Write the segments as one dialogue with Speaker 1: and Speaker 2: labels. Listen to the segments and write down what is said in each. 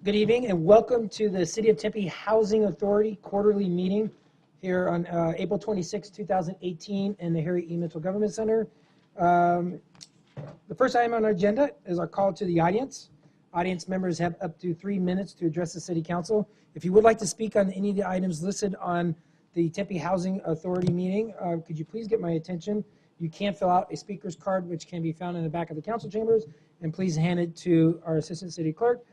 Speaker 1: Good evening and welcome to the City of Tempe Housing Authority quarterly meeting here on April 26, 2018 in the Harry E. Mitchell Government Center. The first item on our agenda is our call to the audience. Audience members have up to 3 minutes to address the City Council. If you would like to speak on any of the items listed on the Tempe Housing Authority meeting, could you please get my attention? You can fill out a speaker's card, which can be found in the back of the council chambers, and please hand it to our Assistant City Clerk,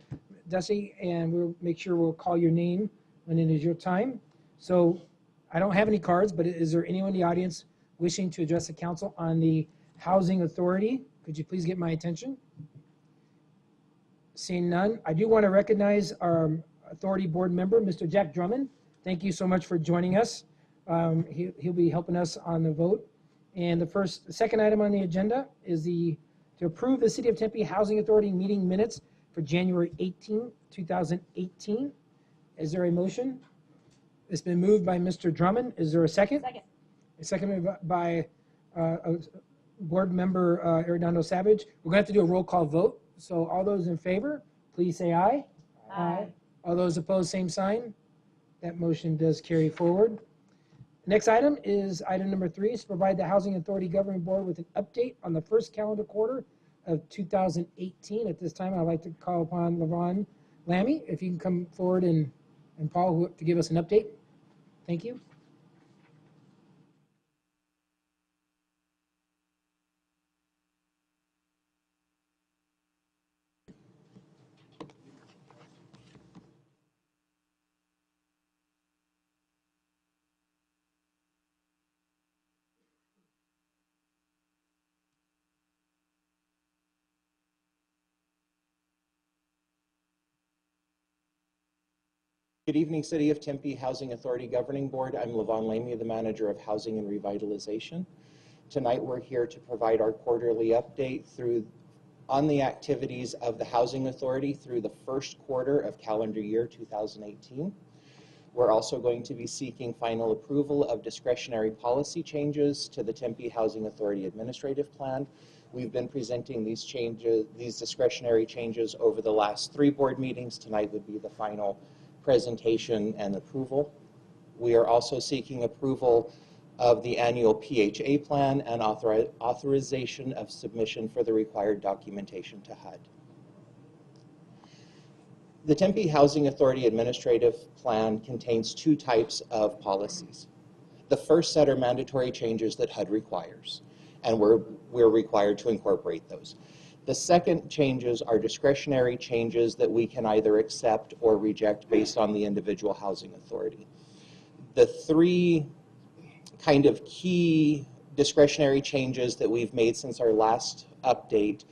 Speaker 1: Dusty, and we'll make sure we'll call your name when it is your time. So I don't have any cards, but is there anyone in the audience wishing to address the council on the Housing Authority? Could you please get my attention? Seeing none, I do want to recognize our Authority Board member, Mr. Jack Drummond. Thank you so much for joining us. He'll be helping us on the vote. And the second item on the agenda is to approve the City of Tempe Housing Authority meeting minutes for January 18, 2018. Is there a motion? It's been moved by Mr. Drummond. Is there a second?
Speaker 2: Second.
Speaker 1: A second by Board Member Arredondo Savage. We're going to have to do a roll call vote. So all those in favor, please say aye.
Speaker 2: Aye.
Speaker 1: All those opposed, same sign. That motion does carry forward. Next item is item number 3, is to provide the Housing Authority Governing Board with an update on the first calendar quarter of 2018. At this time, I'd like to call upon Levon Lammy, if you can come forward, and Paul to give us an update. Thank you.
Speaker 3: Good evening, City of Tempe Housing Authority Governing Board. I'm Levon Lamey, the Manager of Housing and Revitalization. Tonight we're here to provide our quarterly update on the activities of the Housing Authority through the first quarter of calendar year 2018. We're also going to be seeking final approval of discretionary policy changes to the Tempe Housing Authority Administrative Plan. We've been presenting these discretionary changes over the last 3 board meetings. Tonight would be the final presentation and approval. We are also seeking approval of the annual PHA plan and authorization of submission for the required documentation to HUD. The Tempe Housing Authority Administrative Plan contains 2 types of policies. The first set are mandatory changes that HUD requires, and we're required to incorporate those. The second changes are discretionary changes that we can either accept or reject based on the individual housing authority. The 3 kind of key discretionary changes that we've made since our last update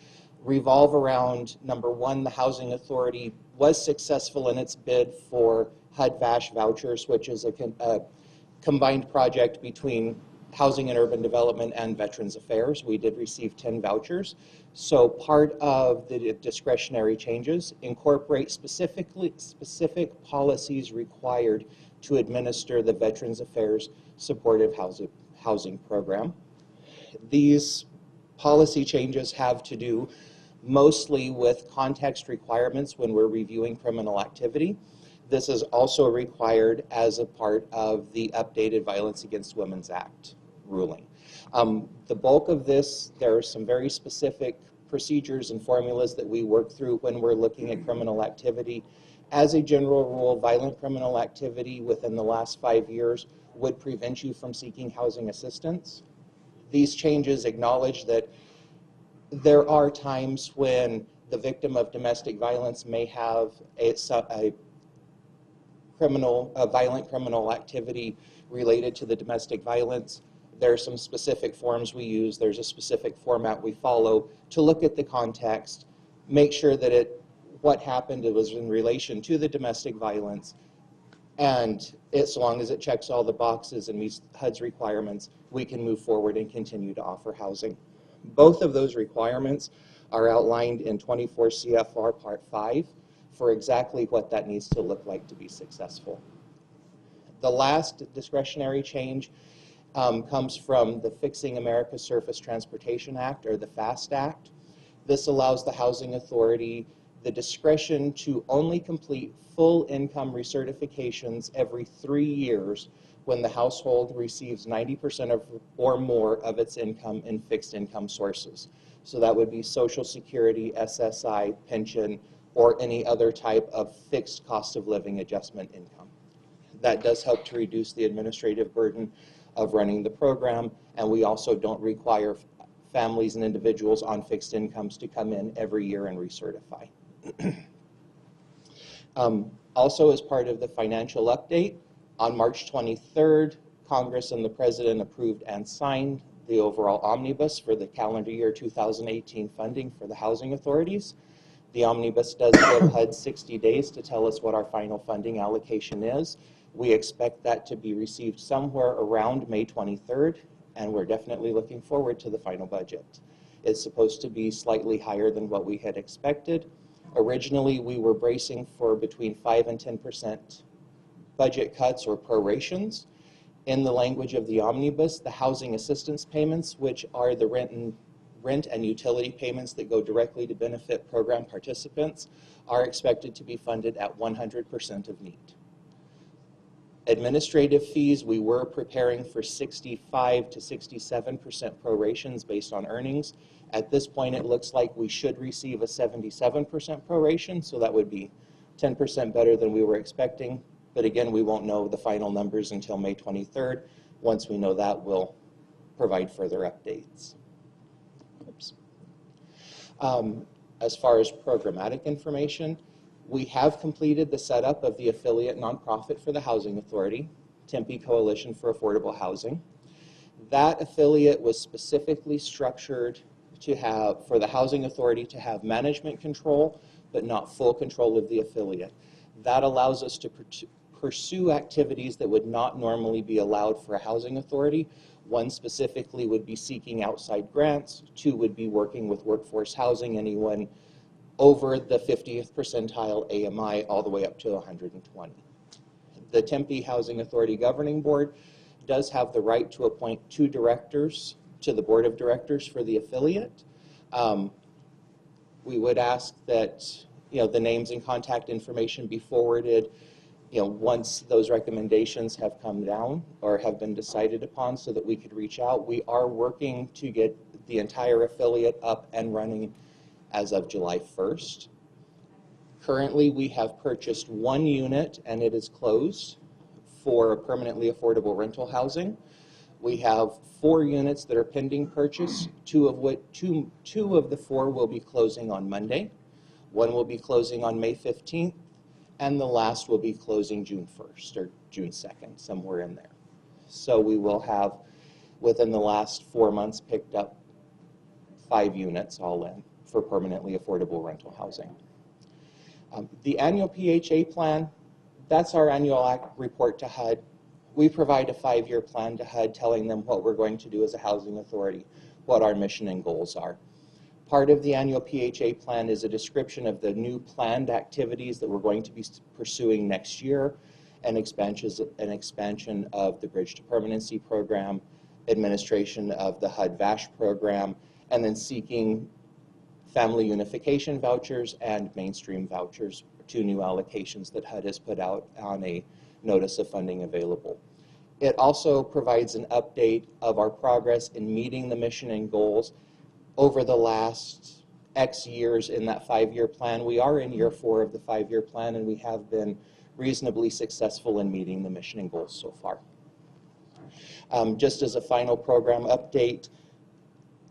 Speaker 3: revolve around, number 1, the housing authority was successful in its bid for HUD-VASH vouchers, which is a combined project between Housing and Urban Development and Veterans Affairs. We did receive 10 vouchers. So part of the discretionary changes incorporate specific policies required to administer the Veterans Affairs Supportive Housing Program. These policy changes have to do mostly with context requirements when we're reviewing criminal activity. This is also required as a part of the updated Violence Against Women's Act ruling. The bulk of this, there are some very specific procedures and formulas that we work through when we're looking at criminal activity. As a general rule, violent criminal activity within the last 5 years would prevent you from seeking housing assistance. These changes acknowledge that there are times when the victim of domestic violence may have a violent criminal activity related to the domestic violence. There are some specific forms we use. There's a specific format we follow to look at the context, make sure that what happened was in relation to the domestic violence, and as long as it checks all the boxes and meets HUD's requirements, we can move forward and continue to offer housing. Both of those requirements are outlined in 24 CFR Part 5 for exactly what that needs to look like to be successful. The last discretionary change comes from the Fixing America's Surface Transportation Act, or the FAST Act. This allows the Housing Authority the discretion to only complete full income recertifications every 3 years when the household receives 90% of or more of its income in fixed income sources. So that would be Social Security, SSI, pension, or any other type of fixed cost of living adjustment income. That does help to reduce the administrative burden of running the program, and we also don't require families and individuals on fixed incomes to come in every year and recertify. Also, as part of the financial update, on March 23rd, Congress and the President approved and signed the overall omnibus for the calendar year 2018 funding for the housing authorities. The omnibus does give HUD 60 days to tell us what our final funding allocation is. We expect that to be received somewhere around May 23rd, and we're definitely looking forward to the final budget. It's supposed to be slightly higher than what we had expected. Originally, we were bracing for between 5 and 10% budget cuts or prorations. In the language of the omnibus, the housing assistance payments, which are the rent and utility payments that go directly to benefit program participants, are expected to be funded at 100% of need. Administrative fees, we were preparing for 65 to 67% prorations based on earnings. At this point, it looks like we should receive a 77% proration, so that would be 10% better than we were expecting. But again, we won't know the final numbers until May 23rd. Once we know that, we'll provide further updates. Oops. As far as programmatic information, we have completed the setup of the affiliate nonprofit for the Housing Authority, Tempe Coalition for Affordable Housing. That affiliate was specifically structured to have, for the Housing Authority to have management control, but not full control of the affiliate. That allows us to pursue activities that would not normally be allowed for a housing authority. One specifically would be seeking outside grants. Two would be working with workforce housing, anyone over the 50th percentile AMI all the way up to 120. The Tempe Housing Authority Governing Board does have the right to appoint 2 directors to the board of directors for the affiliate. We would ask that the names and contact information be forwarded once those recommendations have come down or have been decided upon, so that we could reach out. We are working to get the entire affiliate up and running as of July 1st. Currently, we have purchased 1 unit and it is closed for permanently affordable rental housing. We have 4 units that are pending purchase, two of the 4 will be closing on Monday. 1 will be closing on May 15th, and the last will be closing June 1st or June 2nd, somewhere in there. So we will have, within the last 4 months, picked up 5 units all in for permanently affordable rental housing. The annual PHA plan, that's our annual report to HUD. We provide a 5-year plan to HUD telling them what we're going to do as a housing authority, what our mission and goals are. Part of the annual PHA plan is a description of the new planned activities that we're going to be pursuing next year, an expansion of the Bridge to Permanency program, administration of the HUD VASH program, and then seeking family unification vouchers and mainstream vouchers, 2 new allocations that HUD has put out on a notice of funding available. It also provides an update of our progress in meeting the mission and goals over the last X years in that 5-year plan. We are in year 4 of the 5-year plan, and we have been reasonably successful in meeting the mission and goals so far. Just as a final program update,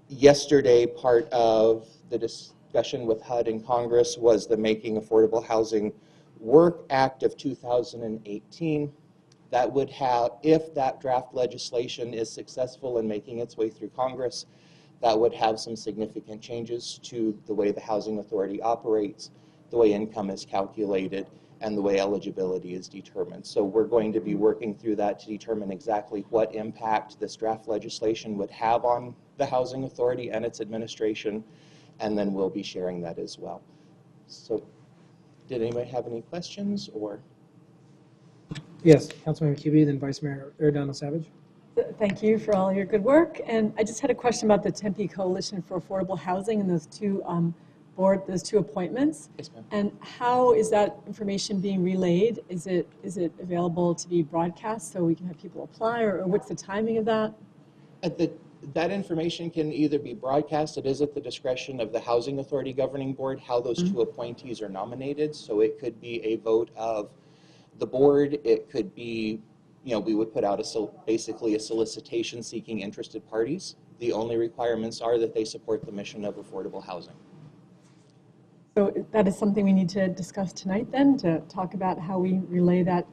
Speaker 3: yesterday part of the discussion with HUD in Congress was the Making Affordable Housing Work Act of 2018. That would have, if that draft legislation is successful in making its way through Congress, that would have some significant changes to the way the Housing Authority operates, the way income is calculated, and the way eligibility is determined. So we're going to be working through that to determine exactly what impact this draft legislation would have on the Housing Authority and its administration, and then we'll be sharing that as well. So did anybody have any questions? Or?
Speaker 1: Yes, Councilmember Cubie, then Vice Mayor O'Donnell Savage.
Speaker 2: Thank you for all your good work. And I just had a question about the Tempe Coalition for Affordable Housing and those 2 board, those two appointments.
Speaker 3: Yes, ma'am.
Speaker 2: And how is that information being relayed? Is it available to be broadcast so we can have people apply, or what's the timing of that?
Speaker 3: That information can either be broadcast, it is at the discretion of the Housing Authority Governing Board, how those two appointees are nominated. So it could be a vote of the board, it could be, we would put out basically a solicitation seeking interested parties. The only requirements are that they support the mission of affordable housing.
Speaker 2: So that is something we need to discuss tonight then, to talk about how we relay that.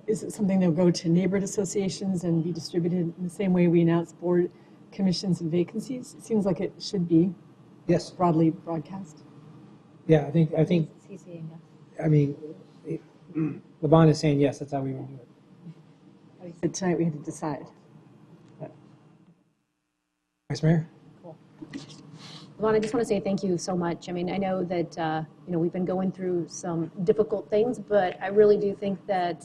Speaker 2: Is it something that will go to neighborhood associations and be distributed in the same way we announce board commissions and vacancies? It seems like it should be
Speaker 1: Yes.
Speaker 2: broadly broadcast.
Speaker 1: Yeah, I think,
Speaker 4: CCing, yes.
Speaker 1: I mean, Levon is saying yes, that's how we would do it.
Speaker 2: But tonight we had to decide.
Speaker 1: Vice Mayor?
Speaker 4: Yvonne, I just want to say thank you so much. I mean, I know that, we've been going through some difficult things, but I really do think that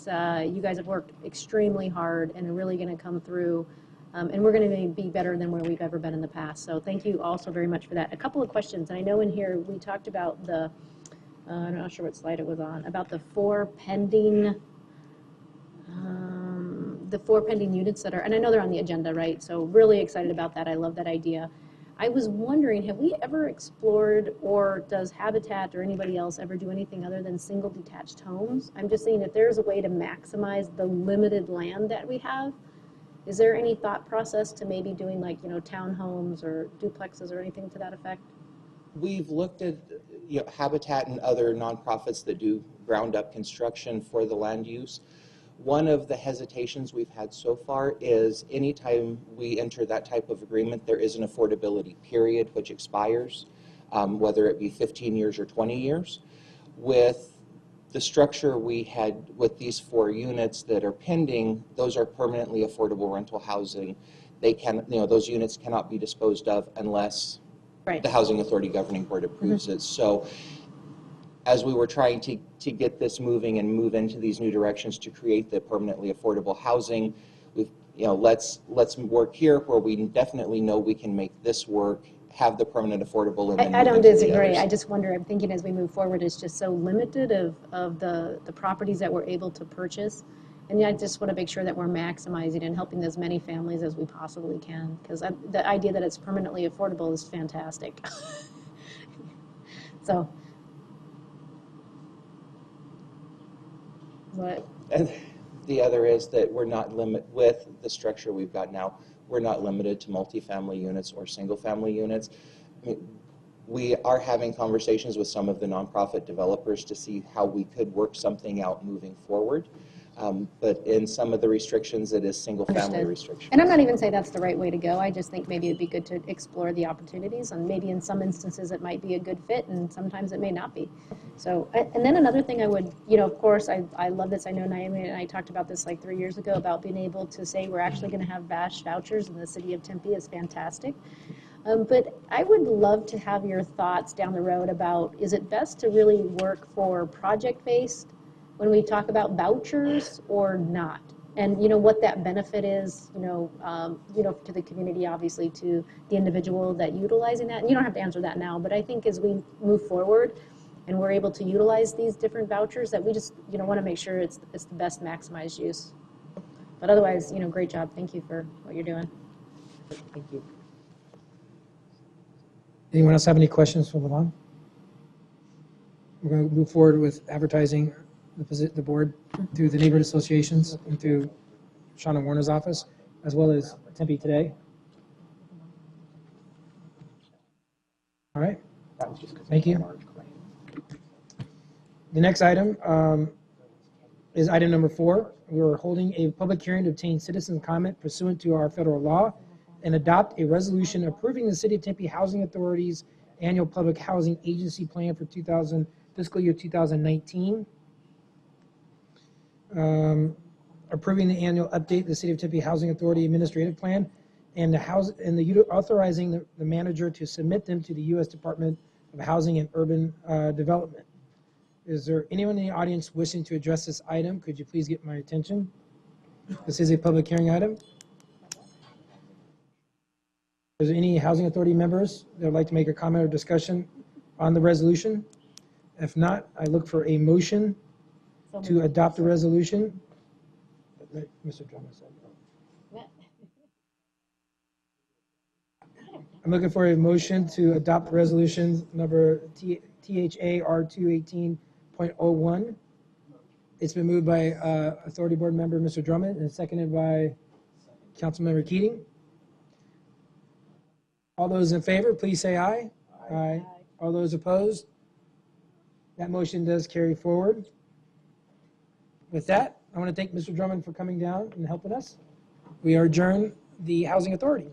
Speaker 4: you guys have worked extremely hard and are really going to come through. And we're going to be better than where we've ever been in the past. So thank you also very much for that. A couple of questions. And I know in here we talked about I'm not sure what slide it was on, about the four pending units that are, and I know they're on the agenda, right? So really excited about that. I love that idea. I was wondering, have we ever explored, or does Habitat or anybody else ever do anything other than single detached homes? I'm just saying, if there's a way to maximize the limited land that we have, is there any thought process to maybe doing like, townhomes or duplexes or anything to that effect?
Speaker 3: We've looked at Habitat and other nonprofits that do ground up construction for the land use. One of the hesitations we've had so far is anytime we enter that type of agreement, there is an affordability period which expires, whether it be 15 years or 20 years. With the structure we had with these 4 units that are pending, those are permanently affordable rental housing. Those units cannot be disposed of unless the Housing Authority Governing Board approves it. So as we were trying to get this moving and move into these new directions to create the permanently affordable housing, we've, let's work here where we definitely know we can make this work, have the permanent affordable. And then
Speaker 4: I don't
Speaker 3: move into the
Speaker 4: disagree.
Speaker 3: others.
Speaker 4: I just wonder, I'm thinking as we move forward, it's just so limited of the properties that we're able to purchase. And I just want to make sure that we're maximizing and helping as many families as we possibly can, because the idea that it's permanently affordable is fantastic. So. What?
Speaker 3: And the other is that we're not with the structure we've got now, we're not limited to multifamily units or single-family units. I mean, we are having conversations with some of the nonprofit developers to see how we could work something out moving forward. But in some of the restrictions, it is single-family restrictions.
Speaker 4: And I'm not even saying that's the right way to go. I just think maybe it'd be good to explore the opportunities, and maybe in some instances it might be a good fit, and sometimes it may not be. So, and then another thing I would, of course, I love this. I know Naomi and I talked about this like 3 years ago about being able to say we're actually going to have VASH vouchers in the city of Tempe is fantastic. But I would love to have your thoughts down the road about, is it best to really work for project-based when we talk about vouchers or not? And what that benefit is, to the community, obviously, to the individual that utilizing that. And you don't have to answer that now, but I think as we move forward and we're able to utilize these different vouchers, that we just, want to make sure it's the best maximized use. But otherwise, great job. Thank you for what you're doing.
Speaker 3: Thank you.
Speaker 1: Anyone else have any questions for Levon? We're going to move forward with advertising the board through the neighborhood associations and through Shauna Warner's office, as well as Tempe Today. All right. Thank you. The next item is item number 4. We are holding a public hearing to obtain citizen comment pursuant to our federal law and adopt a resolution approving the City of Tempe Housing Authority's annual public housing agency plan for fiscal year 2019. Approving the annual update of the City of Tempe Housing Authority Administrative Plan, and authorizing the manager to submit them to the U.S. Department of Housing and Urban Development. Is there anyone in the audience wishing to address this item? Could you please get my attention? This is a public hearing item. Is there any Housing Authority members that would like to make a comment or discussion on the resolution? If not, I look for a motion to adopt the resolution. Mr. Drummond said. I'm looking for a motion to adopt resolution number THAR 218.01. It's been moved by Authority Board member Mr. Drummond and seconded by Councilmember Keating. All those in favor, please say aye. Aye. All those opposed? That motion does carry forward. With that, I want to thank Mr. Drummond for coming down and helping us. We adjourn the Housing Authority.